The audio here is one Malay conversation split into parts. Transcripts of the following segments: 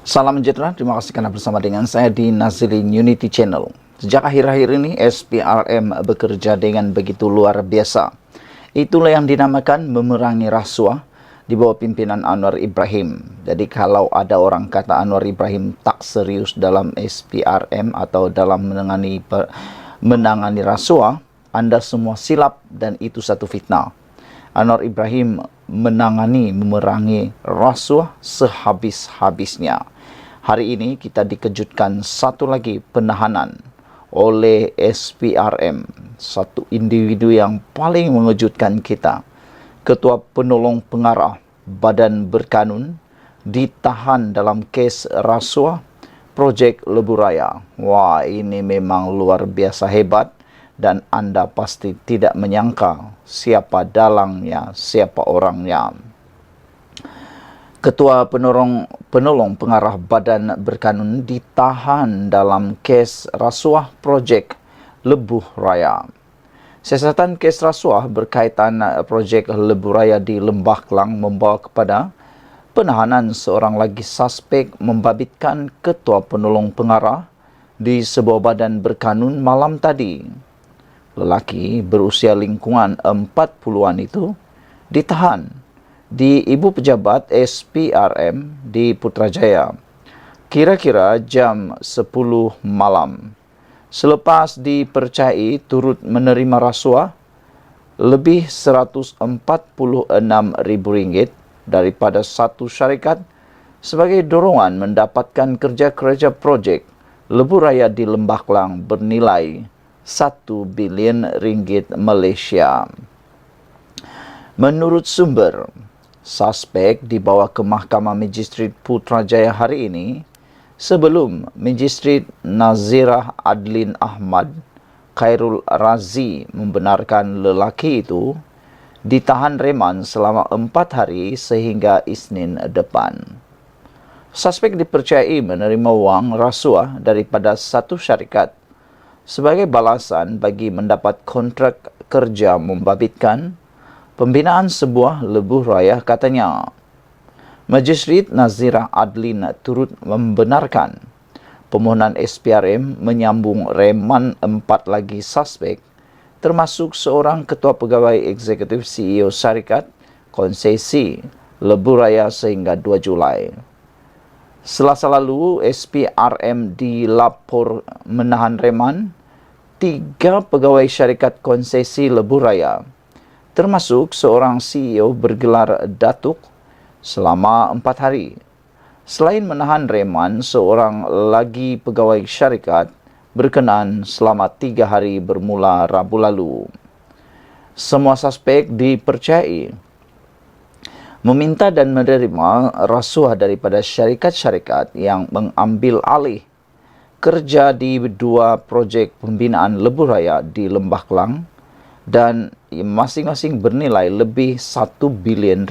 Salam sejahtera, terima kasih karena bersama dengan saya di Nazilin Unity Channel. Sejak akhir-akhir ini, SPRM bekerja dengan begitu luar biasa. Itulah yang dinamakan memerangi rasuah di bawah pimpinan Anwar Ibrahim. Jadi kalau ada orang kata Anwar Ibrahim tak serius dalam SPRM atau dalam menangani rasuah, Anda semua silap dan itu satu fitnah. Anwar Ibrahim memerangi rasuah sehabis-habisnya. Hari ini kita dikejutkan satu lagi penahanan oleh SPRM, satu individu yang paling mengejutkan kita. Ketua Penolong Pengarah Badan Berkanun ditahan dalam kes rasuah Projek Lebuh Raya. Wah, ini memang luar biasa hebat dan Anda pasti tidak menyangka siapa dalangnya, siapa orangnya. Ketua Penolong Pengarah Badan Berkanun ditahan dalam kes rasuah Projek Lebuh Raya. Siasatan kes rasuah berkaitan Projek Lebuh Raya di Lembah Kelang membawa kepada penahanan seorang lagi suspek membabitkan Ketua Penolong Pengarah di sebuah badan berkanun malam tadi. Lelaki berusia lingkungan 40-an itu ditahan di Ibu Pejabat SPRM di Putrajaya kira-kira jam 10 malam. Selepas dipercayai turut menerima rasuah lebih Rp146.000 daripada satu syarikat sebagai dorongan mendapatkan kerja-kerja projek Lebuh Raya di Lembah Kelang bernilai Rp1 bilion Malaysia. Menurut sumber, suspek dibawa ke Mahkamah Magistrat Putrajaya hari ini sebelum Magistrat Nazirah Adlin Ahmad Khairul Razi membenarkan lelaki itu ditahan reman selama 4 hari sehingga Isnin depan. Suspek dipercayai menerima wang rasuah daripada satu syarikat sebagai balasan bagi mendapat kontrak kerja membabitkan pembinaan sebuah lebuh raya katanya. Magistrat Nazirah Adlin turut membenarkan permohonan SPRM menyambung reman 4 lagi suspek termasuk seorang ketua pegawai eksekutif CEO syarikat konsesi Lebuh Raya sehingga 2 Julai. Selasa lalu, SPRM dilapor menahan reman 3 pegawai syarikat konsesi Lebuh Raya, termasuk seorang CEO bergelar Datuk selama 4 hari. Selain menahan reman, seorang lagi pegawai syarikat berkenan selama 3 hari bermula Rabu lalu. Semua suspek dipercayai meminta dan menerima rasuah daripada syarikat-syarikat yang mengambil alih kerja di 2 projek pembinaan Lebuh Raya di Lembah Kelang dan masing-masing bernilai lebih Rp1 bilion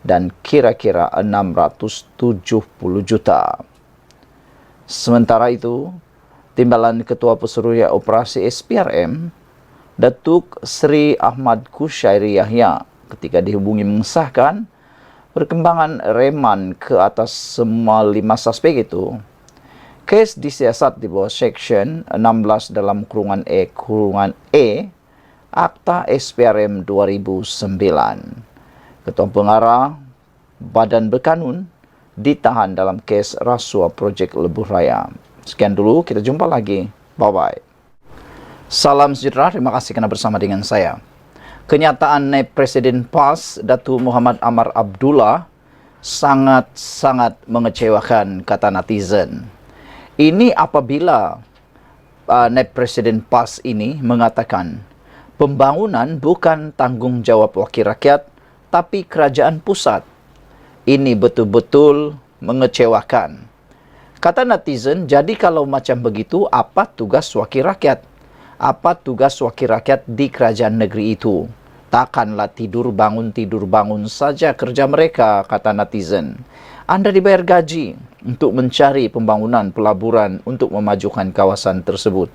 dan kira-kira 670 juta. Sementara itu, Timbalan Ketua Pesuruhjaya Operasi SPRM, Datuk Seri Ahmad Kushairi Yahya ketika dihubungi mengesahkan perkembangan reman ke atas semua 5 suspek itu. Kes disiasat di bawah Seksyen 16 dalam kurungan E Akta SPRM 2009. Ketua Pengarah Badan Berkanun ditahan dalam kes rasuah Projek Lebuh Raya. Sekian dulu, kita jumpa lagi. Bye-bye. Salam sejahtera, terima kasih kerana bersama dengan saya. Kenyataan Naib Presiden PAS, Datuk Muhammad Amar Abdullah, sangat-sangat mengecewakan, kata netizen. Ini apabila Naib Presiden PAS ini mengatakan, pembangunan bukan tanggungjawab wakil rakyat, tapi kerajaan pusat. Ini betul-betul mengecewakan. Kata netizen, jadi kalau macam begitu, apa tugas wakil rakyat? Apa tugas wakil rakyat di kerajaan negeri itu? Takkanlah tidur bangun saja kerja mereka, kata netizen. Anda dibayar gaji untuk mencari pembangunan pelaburan untuk memajukan kawasan tersebut.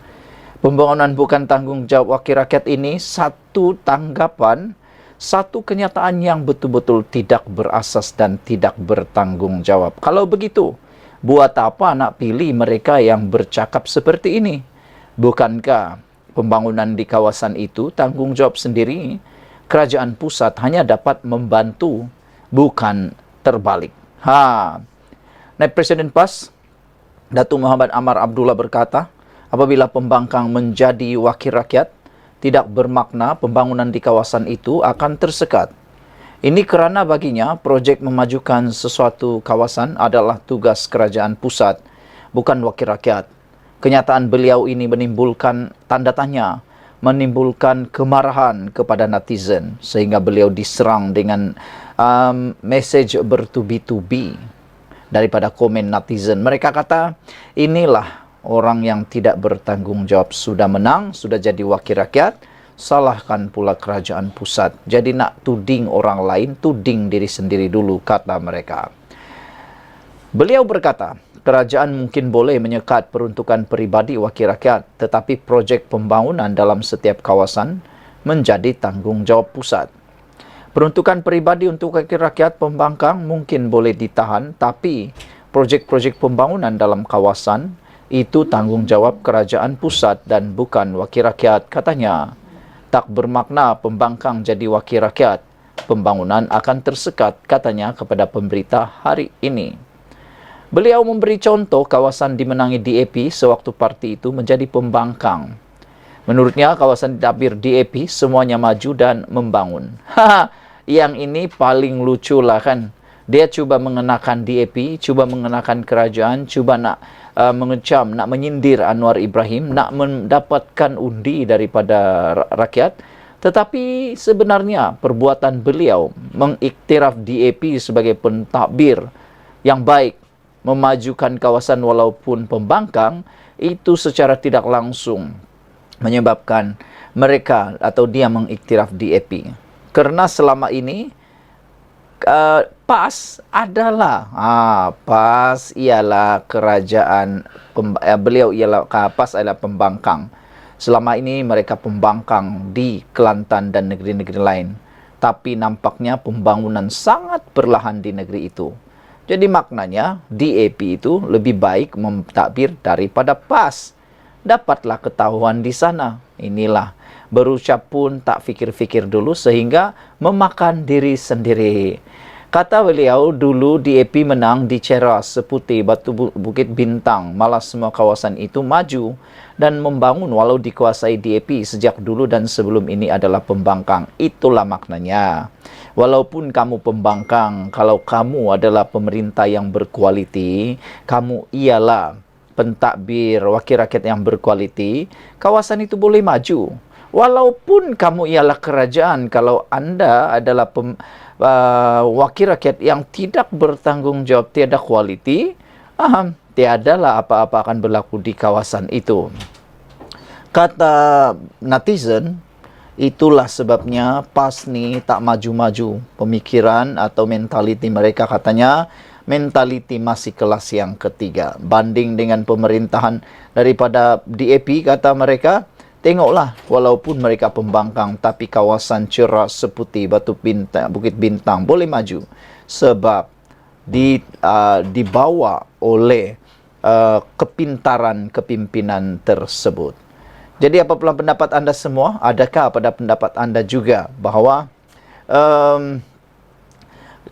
Pembangunan bukan tanggungjawab wakil rakyat ini satu tanggapan, satu kenyataan yang betul-betul tidak berasas dan tidak bertanggungjawab. Kalau begitu, Buat apa nak pilih mereka yang bercakap seperti ini? Bukankah pembangunan di kawasan itu tanggungjawab sendiri? Kerajaan pusat hanya dapat membantu, bukan terbalik. Naib Presiden PAS, Datuk Muhammad Amar Abdullah berkata, apabila pembangkang menjadi wakil rakyat, tidak bermakna pembangunan di kawasan itu akan tersekat. Ini kerana baginya, projek memajukan sesuatu kawasan adalah tugas kerajaan pusat, bukan wakil rakyat. Kenyataan beliau ini menimbulkan tanda tanya, menimbulkan kemarahan kepada netizen, sehingga beliau diserang dengan mesej bertubi-tubi daripada komen netizen. Mereka kata, inilah orang yang tidak bertanggung jawab, sudah menang, sudah jadi wakil rakyat, salahkan pula kerajaan pusat. Jadi nak tuding orang lain, tuding diri sendiri dulu, kata mereka. Beliau berkata, kerajaan mungkin boleh menyekat peruntukan peribadi wakil rakyat, tetapi projek pembangunan dalam setiap kawasan menjadi tanggungjawab pusat. Peruntukan peribadi untuk wakil rakyat pembangkang mungkin boleh ditahan, tapi projek-projek pembangunan dalam kawasan itu tanggungjawab kerajaan pusat dan bukan wakil rakyat, katanya. Tak bermakna pembangkang jadi wakil rakyat, pembangunan akan tersekat, katanya kepada pemberita hari ini. Beliau memberi contoh kawasan dimenangi DAP sewaktu parti itu menjadi pembangkang. Menurutnya, kawasan ditadbir DAP semuanya maju dan membangun. Yang ini paling lucu lah kan. Dia cuba mengenakan DAP, cuba mengenakan kerajaan, cuba nak mengecam, nak menyindir Anwar Ibrahim, nak mendapatkan undi daripada rakyat. Tetapi sebenarnya perbuatan beliau mengiktiraf DAP sebagai pentadbir yang baik, memajukan kawasan walaupun pembangkang, itu secara tidak langsung menyebabkan mereka atau dia mengiktiraf DAP. Kerana selama ini PAS adalah PAS ialah kerajaan, beliau ialah PAS adalah pembangkang. Selama ini mereka pembangkang di Kelantan dan negeri-negeri lain, tapi nampaknya pembangunan sangat perlahan di negeri itu. Jadi maknanya DAP itu lebih baik mentadbir daripada PAS. Dapatlah ketahuan di sana. Inilah, berucap pun tak fikir-fikir dulu sehingga memakan diri sendiri. Kata beliau, dulu DAP menang di Ceras, Seputih, Batu Bukit Bintang, malah semua kawasan itu maju dan membangun walau dikuasai DAP sejak dulu dan sebelum ini adalah pembangkang. Itulah maknanya. Walaupun kamu pembangkang, kalau kamu adalah pemerintah yang berkualiti, kamu ialah pentadbir wakil rakyat yang berkualiti, kawasan itu boleh maju. Walaupun kamu ialah kerajaan, kalau anda adalah wakil rakyat yang tidak bertanggungjawab, tiada kualiti, tiadalah apa-apa akan berlaku di kawasan itu. Kata netizen, itulah sebabnya PAS ni tak maju-maju. Pemikiran atau mentaliti mereka, katanya mentaliti masih kelas yang ketiga. Banding dengan pemerintahan daripada DAP, kata mereka, tengoklah, walaupun mereka pembangkang, tapi kawasan Ceras, Seputih, Bukit Bintang boleh maju. Sebab dibawa oleh kepintaran kepimpinan tersebut. Jadi apabila pendapat anda semua, adakah pada pendapat anda juga bahawa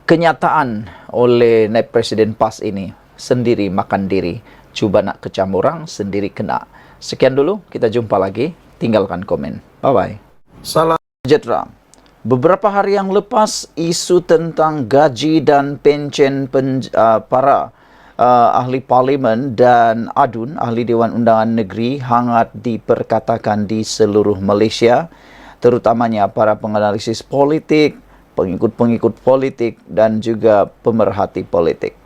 kenyataan oleh Naib Presiden PAS ini sendiri makan diri, cuba nak kecam orang, sendiri kena. Sekian dulu, kita jumpa lagi. Tinggalkan komen. Bye-bye. Salam sejahtera. Beberapa hari yang lepas, isu tentang gaji dan pencen para ahli parlimen dan ADUN, Ahli Dewan Undangan Negeri, hangat diperkatakan di seluruh Malaysia, terutamanya para penganalisis politik, pengikut-pengikut politik dan juga pemerhati politik.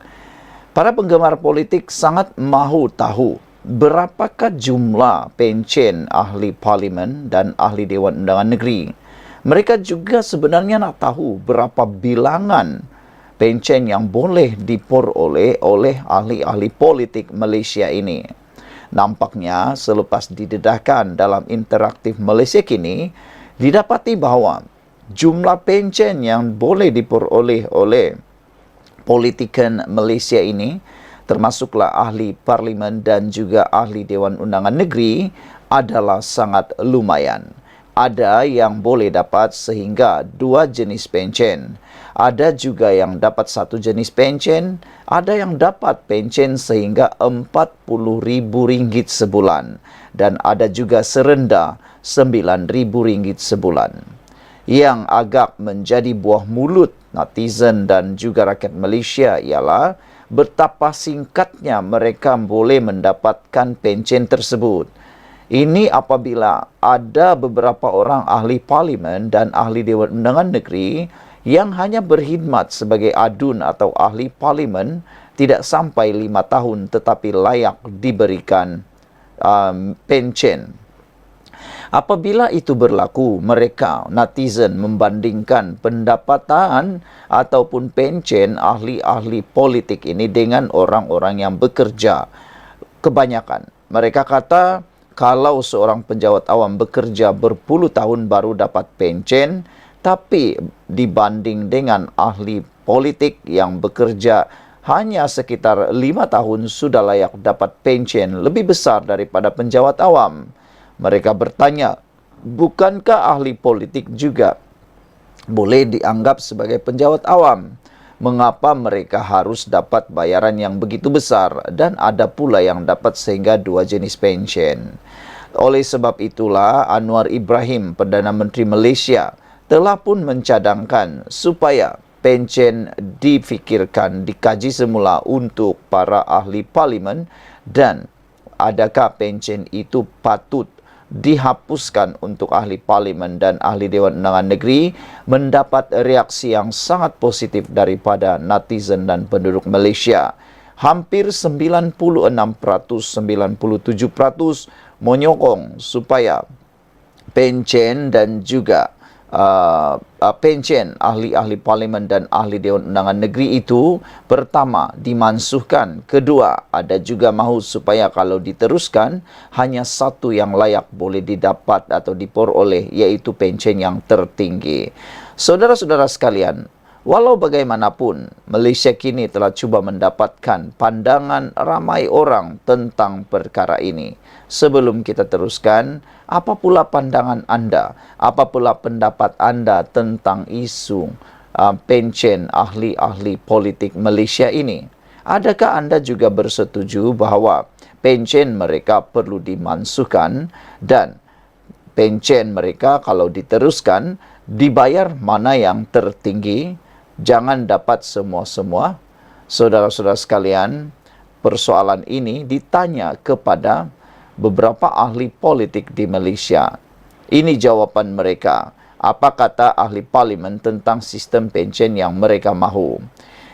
Para penggemar politik sangat mahu tahu berapakah jumlah pencen ahli parlimen dan ahli Dewan Undangan Negeri. Mereka juga sebenarnya nak tahu berapa bilangan pencen yang boleh diperoleh oleh ahli-ahli politik Malaysia ini. Nampaknya selepas didedahkan dalam interaktif Malaysia kini, didapati bahawa jumlah pencen yang boleh diperoleh oleh politician Malaysia ini termasuklah ahli parlimen dan juga ahli Dewan Undangan Negeri, adalah sangat lumayan. Ada yang boleh dapat sehingga 2 jenis pencen. Ada juga yang dapat 1 jenis pencen, ada yang dapat pencen sehingga Rp40.000 sebulan, dan ada juga serendah Rp9.000 sebulan. Yang agak menjadi buah mulut netizen dan juga rakyat Malaysia ialah betapa singkatnya mereka boleh mendapatkan pencen tersebut. Ini apabila ada beberapa orang ahli parlimen dan ahli Dewan Undangan Negeri yang hanya berkhidmat sebagai adun atau ahli parlimen tidak sampai 5 tahun tetapi layak diberikan pencen. Apabila itu berlaku, mereka, netizen, membandingkan pendapatan ataupun pencen ahli-ahli politik ini dengan orang-orang yang bekerja. Kebanyakan mereka kata, kalau seorang pejabat awam bekerja berpuluh tahun baru dapat pencen, tapi dibanding dengan ahli politik yang bekerja hanya sekitar 5 tahun sudah layak dapat pencen lebih besar daripada pejabat awam. Mereka bertanya, bukankah ahli politik juga boleh dianggap sebagai pejabat awam? Mengapa mereka harus dapat bayaran yang begitu besar dan ada pula yang dapat sehingga 2 jenis pencen? Oleh sebab itulah Anwar Ibrahim, Perdana Menteri Malaysia, telah pun mencadangkan supaya pencen difikirkan, dikaji semula untuk para ahli parlimen, dan adakah pencen itu patut dihapuskan untuk ahli parlimen dan ahli Dewan Undangan Negeri. Mendapat reaksi yang sangat positif daripada netizen dan penduduk Malaysia. Hampir 96%, 97% menyokong supaya pencen dan juga pencen ahli-ahli parlimen dan ahli Dewan Undangan Negeri itu pertama dimansuhkan, kedua ada juga mahu supaya kalau diteruskan hanya 1 yang layak boleh didapat atau diperoleh, yaitu pencen yang tertinggi. Saudara-saudara sekalian, walau bagaimanapun Malaysia kini telah cuba mendapatkan pandangan ramai orang tentang perkara ini. Sebelum kita teruskan, apa pula pandangan anda? Apa pula pendapat anda tentang isu pencen ahli-ahli politik Malaysia ini? Adakah anda juga bersetuju bahawa pencen mereka perlu dimansuhkan dan pencen mereka kalau diteruskan dibayar mana yang tertinggi? Jangan dapat semua-semua. Saudara-saudara sekalian, persoalan ini ditanya kepada beberapa ahli politik di Malaysia. Ini jawapan mereka. Apa kata ahli parlimen tentang sistem pencen yang mereka mahu?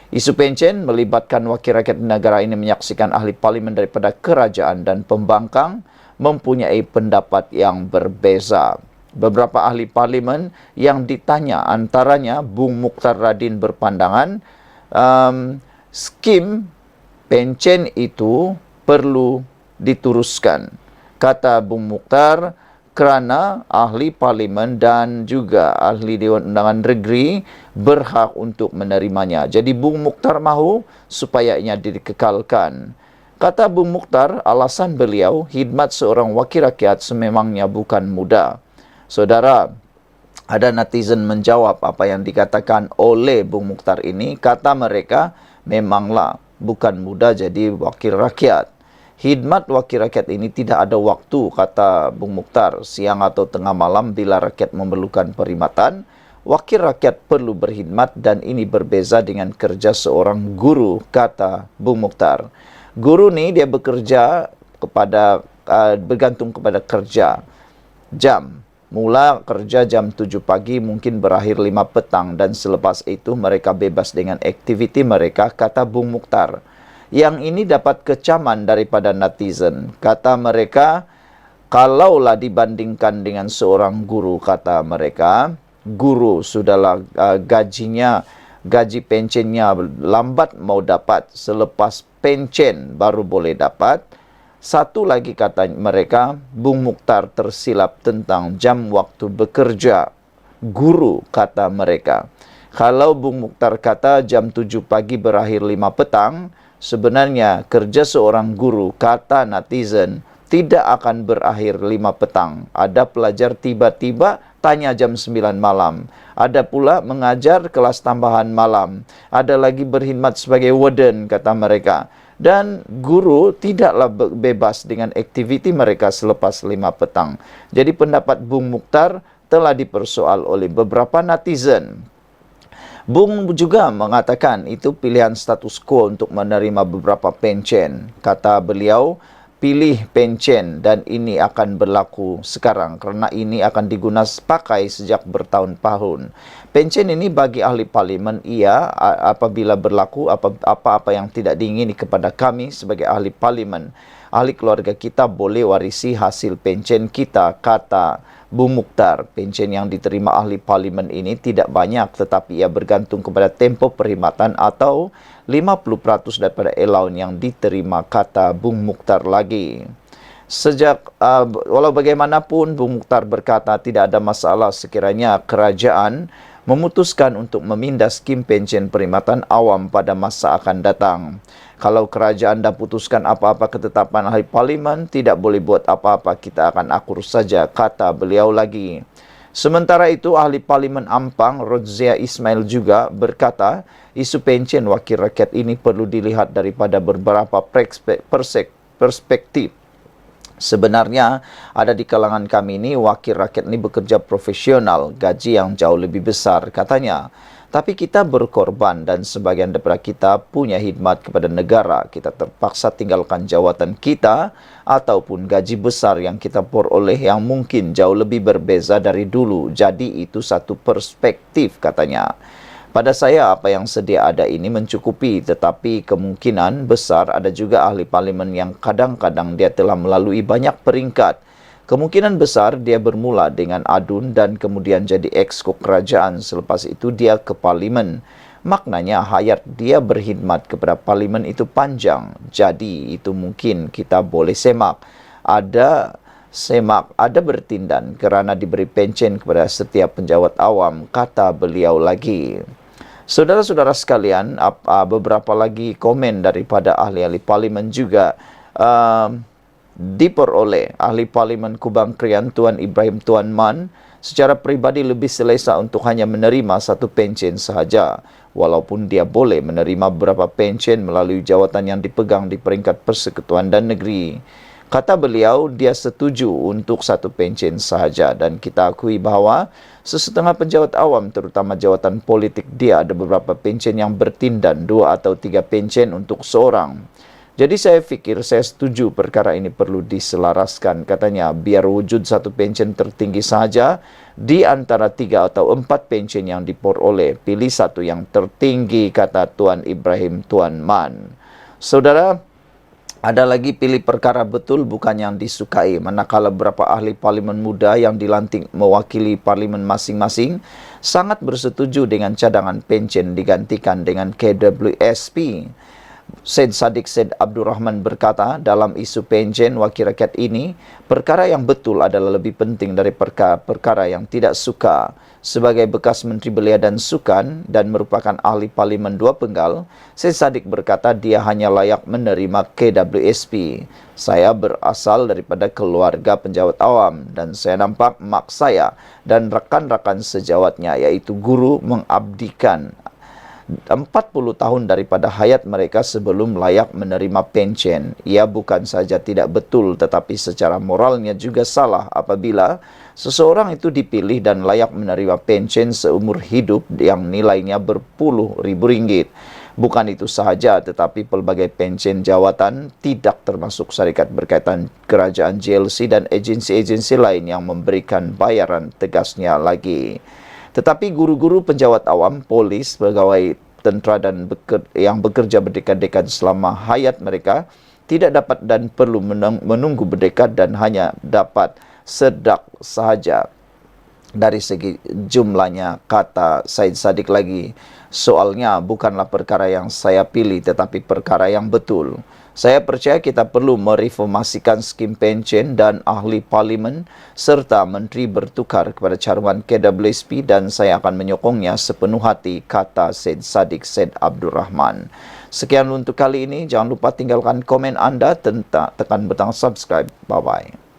Isu pencen melibatkan wakil rakyat negara ini menyaksikan ahli parlimen daripada kerajaan dan pembangkang mempunyai pendapat yang berbeza. Beberapa ahli parlimen yang ditanya antaranya Bung Mukhtar Radin berpandangan skim pencen itu perlu dituruskan. Kata Bung Mukhtar, kerana ahli parlimen dan juga ahli Dewan Undangan Negeri berhak untuk menerimanya. Jadi Bung Mukhtar mahu supaya ia dikekalkan. Kata Bung Mukhtar, alasan beliau, khidmat seorang wakil rakyat sememangnya bukan mudah. Saudara, ada netizen menjawab apa yang dikatakan oleh Bung Mukhtar ini. Kata mereka, memanglah bukan mudah jadi wakil rakyat. Khidmat wakil rakyat ini tidak ada waktu, kata Bung Mukhtar. Siang atau tengah malam bila rakyat memerlukan perkhidmatan, wakil rakyat perlu berkhidmat dan ini berbeza dengan kerja seorang guru, kata Bung Mukhtar. Guru ni dia bekerja kepada bergantung kepada kerja jam. Mula kerja jam 7 pagi mungkin berakhir 5 petang dan selepas itu mereka bebas dengan aktiviti mereka, kata Bung Mukhtar. Yang ini dapat kecaman daripada netizen. Kata mereka, kalaulah dibandingkan dengan seorang guru, kata mereka, guru sudahlah gaji pencennya lambat mau dapat, selepas pencen baru boleh dapat. Satu lagi kata mereka, Bung Mukhtar tersilap tentang jam waktu bekerja guru, kata mereka. Kalau Bung Mukhtar kata jam 7 pagi berakhir 5 petang, Sebenarnya kerja seorang guru, kata netizen, tidak akan berakhir 5 petang. Ada pelajar tiba-tiba tanya jam 9 malam. Ada pula mengajar kelas tambahan malam. Ada lagi berkhidmat sebagai warden, kata mereka. Dan guru tidaklah bebas dengan aktiviti mereka selepas 5 petang. Jadi pendapat Bung Mukhtar telah dipersoal oleh beberapa netizen. Bung juga mengatakan itu pilihan status quo untuk menerima beberapa pencen. Kata beliau, pilih pencen dan ini akan berlaku sekarang kerana ini akan digunakan pakai sejak bertahun-tahun. Pencen ini bagi ahli parlimen apabila berlaku apa-apa yang tidak diingini kepada kami sebagai ahli parlimen. Ahli keluarga kita boleh warisi hasil pencen kita, kata Bung Mukhtar. Pencen yang diterima ahli parlimen ini tidak banyak tetapi ia bergantung kepada tempoh perkhidmatan atau 50% daripada allowance yang diterima, kata Bung Mukhtar lagi. Walau bagaimanapun, Bung Mukhtar berkata tidak ada masalah sekiranya kerajaan memutuskan untuk memindah skim pencen perkhidmatan awam pada masa akan datang. Kalau kerajaan dah putuskan apa-apa ketetapan ahli parlimen, tidak boleh buat apa-apa, kita akan akur saja, kata beliau lagi. Sementara itu, ahli parlimen Ampang, Rodzia Ismail juga berkata, isu pencen wakil rakyat ini perlu dilihat daripada beberapa perspektif. Sebenarnya, ada di kalangan kami ini, wakil rakyat ini bekerja profesional, gaji yang jauh lebih besar, katanya. Tapi kita berkorban dan sebagian daripada kita punya khidmat kepada negara. Kita terpaksa tinggalkan jawatan kita ataupun gaji besar yang kita peroleh yang mungkin jauh lebih berbeza dari dulu. Jadi itu satu perspektif, katanya. Pada saya apa yang sedia ada ini mencukupi, tetapi kemungkinan besar ada juga ahli parlimen yang kadang-kadang dia telah melalui banyak peringkat. Kemungkinan besar dia bermula dengan adun dan kemudian jadi exco kerajaan. Selepas itu dia ke parlimen. Maknanya hayat dia berkhidmat kepada parlimen itu panjang. Jadi itu mungkin kita boleh semak. Ada bertindan kerana diberi pencen kepada setiap penjawat awam, kata beliau lagi. Saudara-saudara sekalian, beberapa lagi komen daripada ahli-ahli parlimen juga diperoleh. Ahli Parlimen Kubang Krian Tuan Ibrahim Tuan Man secara peribadi lebih selesa untuk hanya menerima satu pencen sahaja, walaupun dia boleh menerima beberapa pencen melalui jawatan yang dipegang di peringkat persekutuan dan negeri. Kata beliau, dia setuju untuk satu pencen sahaja dan kita akui bahawa sesetengah penjawat awam terutama jawatan politik dia ada beberapa pencen yang bertindan 2 atau 3 pencen untuk seorang. Jadi saya fikir saya setuju perkara ini perlu diselaraskan, katanya, biar wujud satu pencen tertinggi sahaja di antara 3 atau 4 pencen yang diperoleh. Pilih satu yang tertinggi, kata Tuan Ibrahim Tuan Man. Saudara, ada lagi pilih perkara betul bukan yang disukai. Manakala beberapa ahli parlimen muda yang dilantik mewakili parlimen masing-masing sangat bersetuju dengan cadangan pencen digantikan dengan KWSP. Syed Saddiq Syed Abdul Rahman berkata, dalam isu pencen wakil rakyat ini, perkara yang betul adalah lebih penting dari perkara yang tidak suka. Sebagai bekas Menteri Belia dan Sukan dan merupakan ahli parlimen 2 penggal, Syed Saddiq berkata dia hanya layak menerima KWSP. Saya berasal daripada keluarga penjawat awam dan saya nampak mak saya dan rakan-rakan sejawatnya iaitu guru mengabdikan 40 tahun daripada hayat mereka sebelum layak menerima pencen. Ia bukan saja tidak betul tetapi secara moralnya juga salah apabila seseorang itu dipilih dan layak menerima pencen seumur hidup yang nilainya berpuluh ribu ringgit. Bukan itu sahaja tetapi pelbagai pencen jawatan tidak termasuk syarikat berkaitan kerajaan JLC dan agensi-agensi lain yang memberikan bayaran, tegasnya lagi. Tetapi guru-guru penjawat awam, polis, pegawai tentera dan yang bekerja berdekad-dekad selama hayat mereka tidak dapat dan perlu menunggu berdekad dan hanya dapat sedak sahaja dari segi jumlahnya, kata Syed Saddiq lagi. Soalnya bukanlah perkara yang saya pilih tetapi perkara yang betul. Saya percaya kita perlu mereformasikan skim pencen dan ahli parlimen serta menteri bertukar kepada caruman KWSP dan saya akan menyokongnya sepenuh hati, kata Syed Saddiq Syed Abdul Rahman. Sekian untuk kali ini. Jangan lupa tinggalkan komen Anda, tekan butang subscribe. Bye-bye.